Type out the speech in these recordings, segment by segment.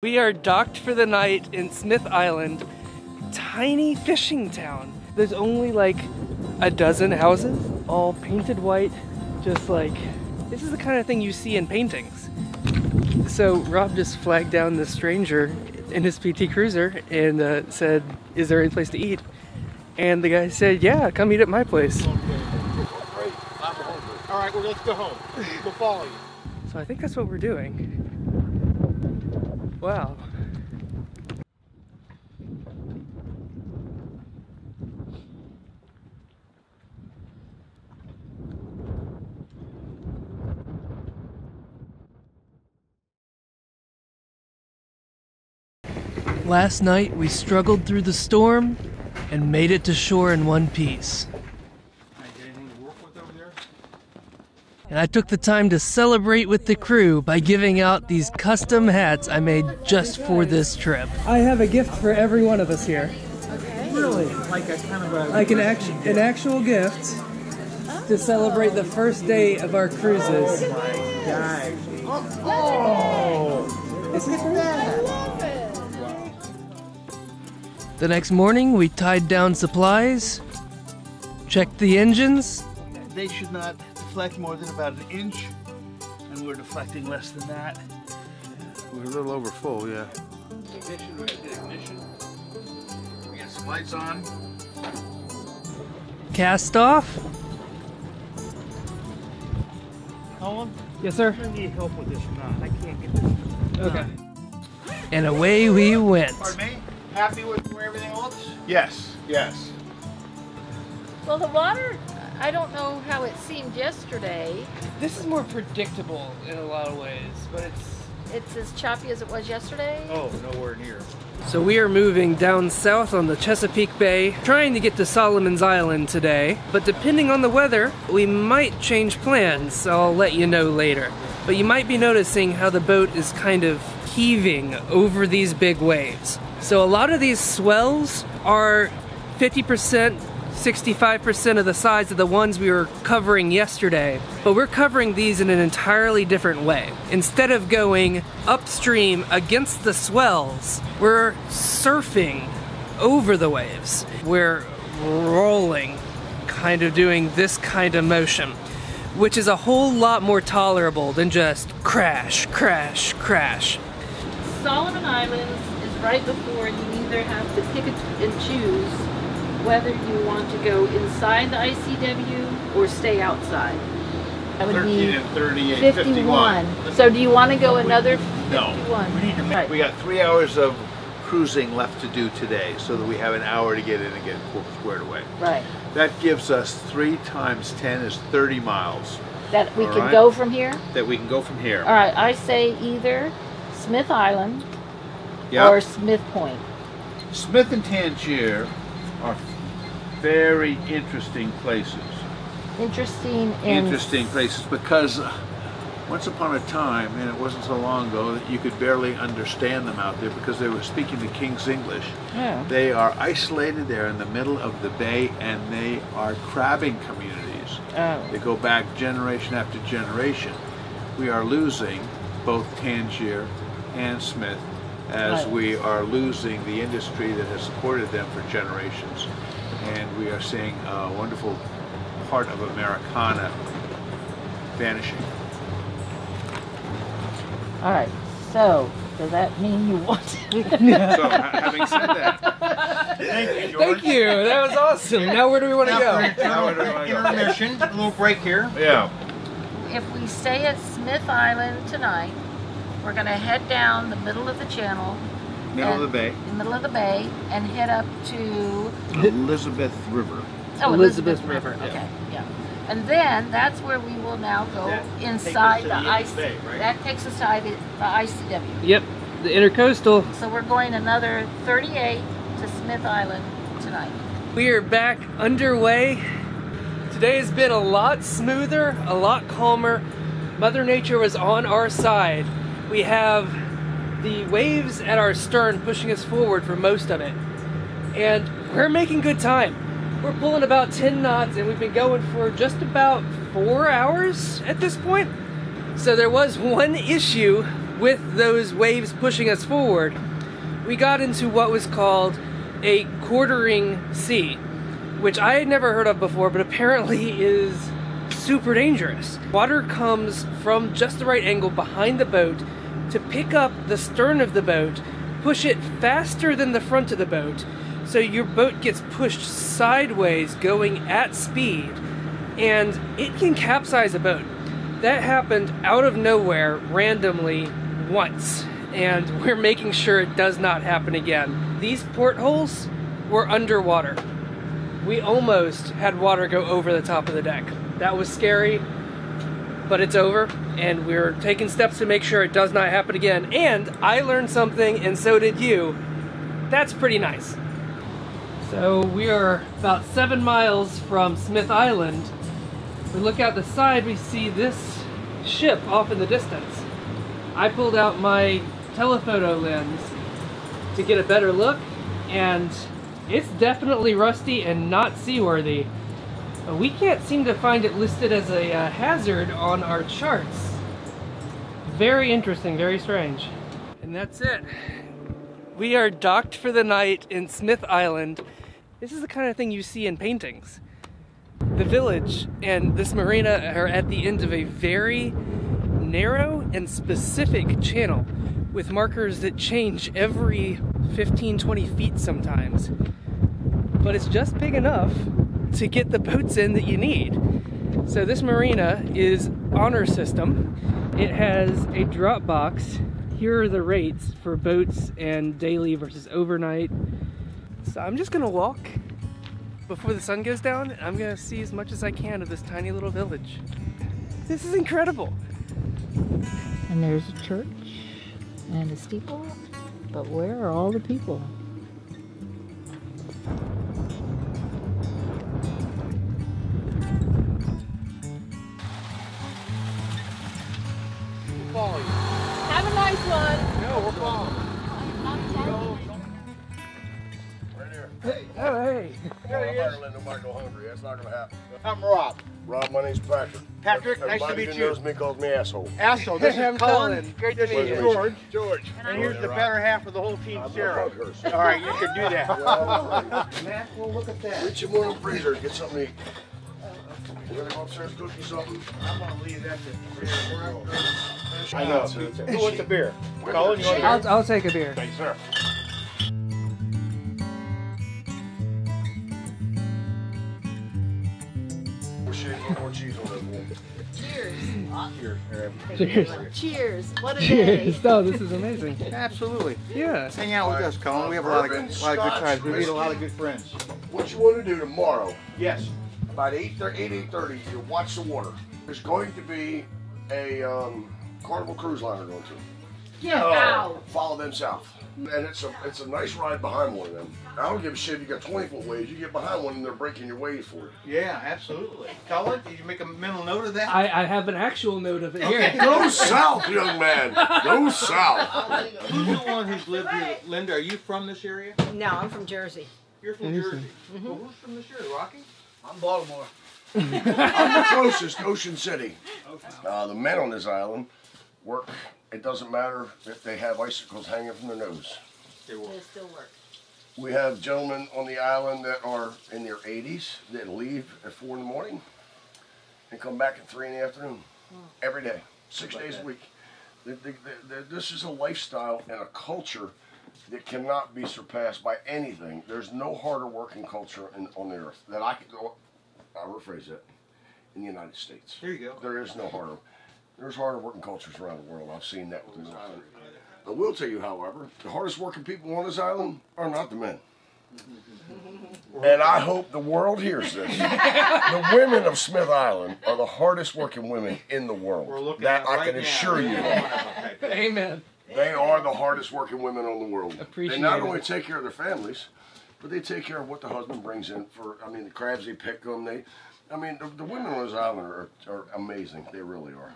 We are docked for the night in Smith Island, tiny fishing town. There's only like a dozen houses, all painted white, just like, this is the kind of thing you see in paintings. So Rob just flagged down this stranger in his PT Cruiser and said, is there any place to eat? And the guy said, yeah, come eat at my place. Great, I'm hungry. All right, well, let's go home. We'll follow you. So I think that's what we're doing. Wow. Last night we struggled through the storm and made it to shore in one piece. And I took the time to celebrate with the crew by giving out these custom hats I made just for this trip. I have a gift for every one of us here. Okay. Really? Like a kind of a... Like an actual gift to celebrate the first day of our cruises. Oh my gosh. Oh! Look at that! The next morning we tied down supplies, checked the engines. They should not deflect more than about an inch, and we're deflecting less than that. We're a little over full, yeah. Ignition, we're gonna get ignition. We got some lights on. Cast off. Colin? Yes, sir. I need help with this or not. I can't get this. Okay. And away we went. Pardon me? Happy with where everything looks? Yes, yes. Well, the water, I don't know how it seemed yesterday. This is more predictable in a lot of ways, but It's as choppy as it was yesterday. Oh, nowhere near. So we are moving down south on the Chesapeake Bay, trying to get to Solomon's Island today, but depending on the weather, we might change plans. I'll let you know later. But you might be noticing how the boat is kind of heaving over these big waves. So a lot of these swells are 50%, 65% of the size of the ones we were covering yesterday, but we're covering these in an entirely different way. Instead of going upstream against the swells, we're surfing over the waves. We're rolling, kind of doing this kind of motion, which is a whole lot more tolerable than just crash, crash, crash. Solomon Islands is right before you either have to pick and choose whether you want to go inside the ICW or stay outside. That would 13 be and 38, 51. So do you want to go another 51? No. We need to make, we got 3 hours of cruising left to do today, so that we have an hour to get in and get squared away. Right. That gives us 3 times 10 is 30 miles. That we All can right. go from here? That we can go from here. All right, I say either Smith Island Yep. or Smith Point. Smith and Tangier are very interesting places. Interesting places because once upon a time, and it wasn't so long ago, that you could barely understand them out there because they were speaking the King's English. Yeah. They are isolated there in the middle of the bay, and they are crabbing communities. Oh. They go back generation after generation. We are losing both Tangier and Smith as Right. we are losing the industry that has supported them for generations. And we are seeing a wonderful part of Americana vanishing. All right, so does that mean you want to? So, having said that, thank you, George. Thank you, that was awesome. Now where do we want to go? Now where do we want to go? Intermission, a little break here. Yeah. If we stay at Smith Island tonight, we're going to head down the middle of the channel. Middle of the bay. The middle of the bay and head up to Elizabeth River. Elizabeth River. Yeah. Okay, yeah. And then that's where we will now go That inside takes the us to the end of IC. the bay, right? That takes us to the ICW. Yep, the intercoastal. So we're going another 38 to Smith Island tonight. We are back underway. Today has been a lot smoother, a lot calmer. Mother Nature was on our side. We have the waves at our stern pushing us forward for most of it. And we're making good time. We're pulling about 10 knots and we've been going for just about 4 hours at this point. So there was one issue with those waves pushing us forward, we got into what was called a quartering sea, which I had never heard of before, but apparently is super dangerous. Water comes from just the right angle behind the boat to pick up the stern of the boat, push it faster than the front of the boat, so your boat gets pushed sideways going at speed, and it can capsize a boat. That happened out of nowhere, randomly, once, and we're making sure it does not happen again. These portholes were underwater. We almost had water go over the top of the deck. That was scary, but it's over, and we're taking steps to make sure it does not happen again. And I learned something, and so did you. That's pretty nice. So we are about 7 miles from Smith Island. We look out the side, we see this ship off in the distance. I pulled out my telephoto lens to get a better look, and it's definitely rusty and not seaworthy. We can't seem to find it listed as a hazard on our charts. Very interesting, very strange. And that's it. We are docked for the night in Smith Island. This is the kind of thing you see in paintings. The village and this marina are at the end of a very narrow and specific channel with markers that change every 15-20 feet sometimes. But it's just big enough to get the boats in that you need. So this marina is honor system. It has a drop box. Here are the rates for boats and daily versus overnight. So I'm just gonna walk before the sun goes down, and I'm gonna see as much as I can of this tiny little village. This is incredible. And there's a church and a steeple, but where are all the people? Have a nice one. No, we're following. Right here. Oh, hey. There he I'm not is. gonna let nobody go hungry. That's not gonna happen. I'm Rob. Rob, my name's Patrick. Patrick, nice to Everybody meet who you. knows me calls me asshole. Asshole, this I'm is Colin. Colin. Great to meet Pleasure you. to meet you. George. George. And here's the better half of the whole team, I'm Sarah. not Parkhurst. All right, you can do that. Matt, well, look at that. Reach your morning freezer, get something to eat. We're gonna go upstairs, cook you something. I'm gonna leave that to I know. Who wants a beer? Colin, you want a beer? I'll take a beer. Thanks, sir. We'll shave a little more cheese on that bowl. Cheers. Cheers. What a Cheers. Oh, this is amazing. Absolutely. Yeah. Hang out with us, Colin. We have a lot of good times. We meet a lot of good friends. What you want to do tomorrow, Yes. about 8:30, you watch the water. There's going to be a Carnival cruise liner going to. Get out. Follow them south. And it's a nice ride behind one of them. I don't give a shit if you got 20-foot waves. You get behind one and they're breaking your waves for you. Yeah, absolutely. Colin, did you make a mental note of that? I have an actual note of it here. Go south, young man. Go south. Who's the one who's lived here? Linda, are you from this area? No, I'm from Jersey. You're from Jersey. Well, who's from this area? Rocky? I'm Baltimore. I'm the closest, Ocean City. The men on this island work. It doesn't matter if they have icicles hanging from their nose. They will. They still work. We have gentlemen on the island that are in their 80s that leave at 4 in the morning and come back at 3 in the afternoon. Every day, 6 days a week. This is a lifestyle and a culture that cannot be surpassed by anything. There's no harder working culture on the earth that I could go. I'll rephrase that. In the United States. There you go. There is no harder. There's harder working cultures around the world. I've seen that with this island. I will tell you, however, the hardest working people on this island are not the men. And I hope the world hears this. The women of Smith Island are the hardest working women in the world. We're looking That at I right can now. assure you. Amen. They are the hardest working women on the world. Appreciate They not it. only take care of their families, but they take care of what the husband brings in for, the crabs, they pick them. The women on this island are amazing. They really are.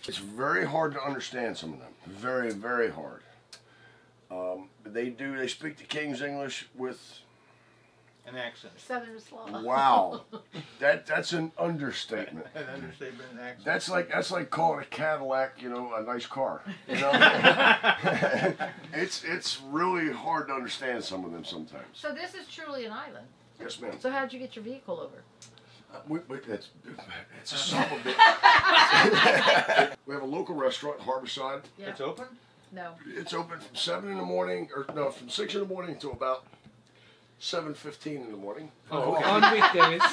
It's very hard to understand some of them. Very, very hard. They speak the King's English with An accent. Southern slaw. Wow, that's an understatement. An understatement, an accent. That's like calling a Cadillac, you know, a nice car. You know, it's really hard to understand some of them sometimes. So this is truly an island. Yes, ma'am. So how'd you get your vehicle over? It's a son of a bitch. We have a local restaurant, Harborside. Yeah. It's open? No. It's open from 7 in the morning, or no, from 6 in the morning until about 7:15 in the morning. Oh, on weekdays.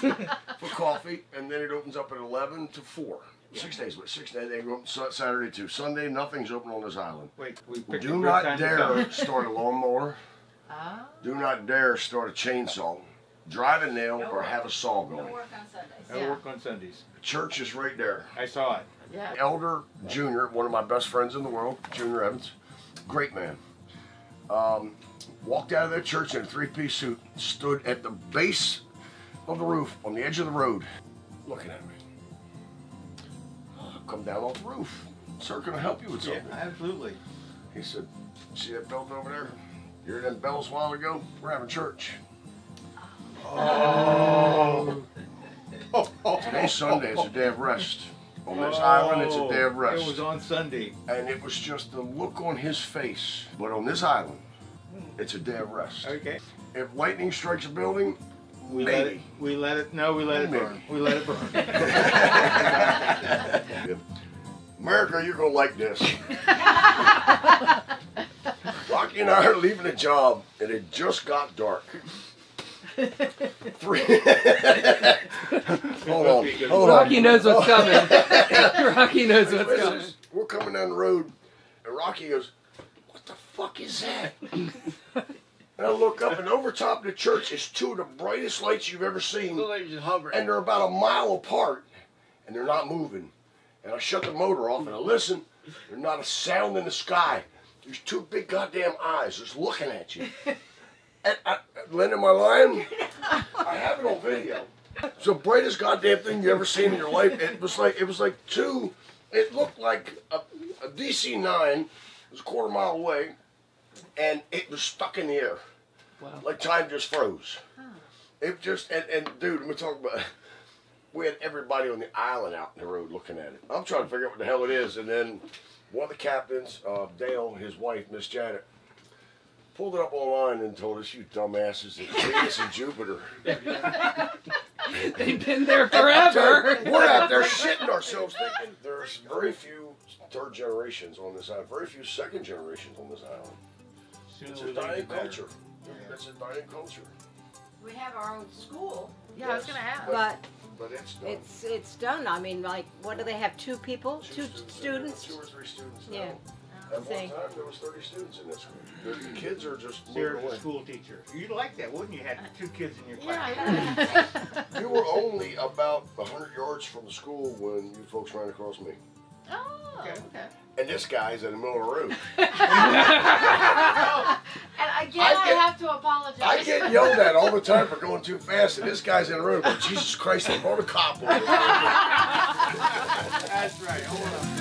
For coffee, and then it opens up at 11 to 4. 6 days, but 6 days they go open Saturday to Sunday. Nothing's open on this island. Wait, we picked a Do good not time to dare come. start a lawnmower. Ah. Do not dare start a chainsaw, drive a nail, or have a saw No going. work on Sundays. I work on Sundays. The church is right there. I saw it. Yeah. Elder Junior, one of my best friends in the world, Junior Evans, great man. Walked out of that church in a 3-piece suit, stood at the base of the roof on the edge of the road, looking at me. Come down off the roof. Sir, can I help you with Yeah, something? absolutely. He said, see that building over there? You heard them bells a while ago? We're having church. Oh. Today's Sunday, it's a day of rest. On this island, it's a day of rest. It was on Sunday. And it was just the look on his face. But on this island, it's a day of rest. Okay. If lightning strikes a building, We maybe. let it burn. We let it burn. America, you're gonna like this. Rocky and I are leaving a job, and it just got dark. Hold on. Rocky knows what's coming. Rocky knows what's coming. We're coming down the road, and Rocky goes, "What the fuck is that?" And I look up, and over top of the church is 2 of the brightest lights you've ever seen, and they're about a mile apart, and they're not moving. And I shut the motor off, and I listen. There's not a sound in the sky. There's 2 big goddamn eyes just looking at you. And Lynn, am I lying? I have it on video. It's the brightest goddamn thing you ever seen in your life. It was like 2. It looked like a DC-9. It was a quarter mile away, and it was stuck in the air. Wow. Like time just froze. It just and dude, let me talk about. We had everybody on the island out in the road looking at it. I'm trying to figure out what the hell it is, and then one of the captains, Dale, his wife, Miss Janet, pulled it up online and told us, "You dumbasses, it's Venus and Jupiter." They've been there forever. We're out there shitting ourselves thinking there's very few 3rd generations on this island, very few 2nd generations on this island. It's a dying culture. It's a dying culture. We have our own school, Yeah, I was gonna ask. but But it's done. it's done. I mean, like, what do they have? 2 people, 2 students? 2 or 3 students now. Yeah. At one See. time, there was 30 students in this school. The kids are just You're moving a away. school teacher. You'd like that, wouldn't you? Had 2 kids in your Yeah, class. I You were only about 100 yards from the school when you folks ran across me. Oh, okay. And this guy's in the middle of the road. And again, I have to apologize. I get yelled at all the time for going too fast, and this guy's in the road. But Jesus Christ, they brought a cop over. That's right. Hold on.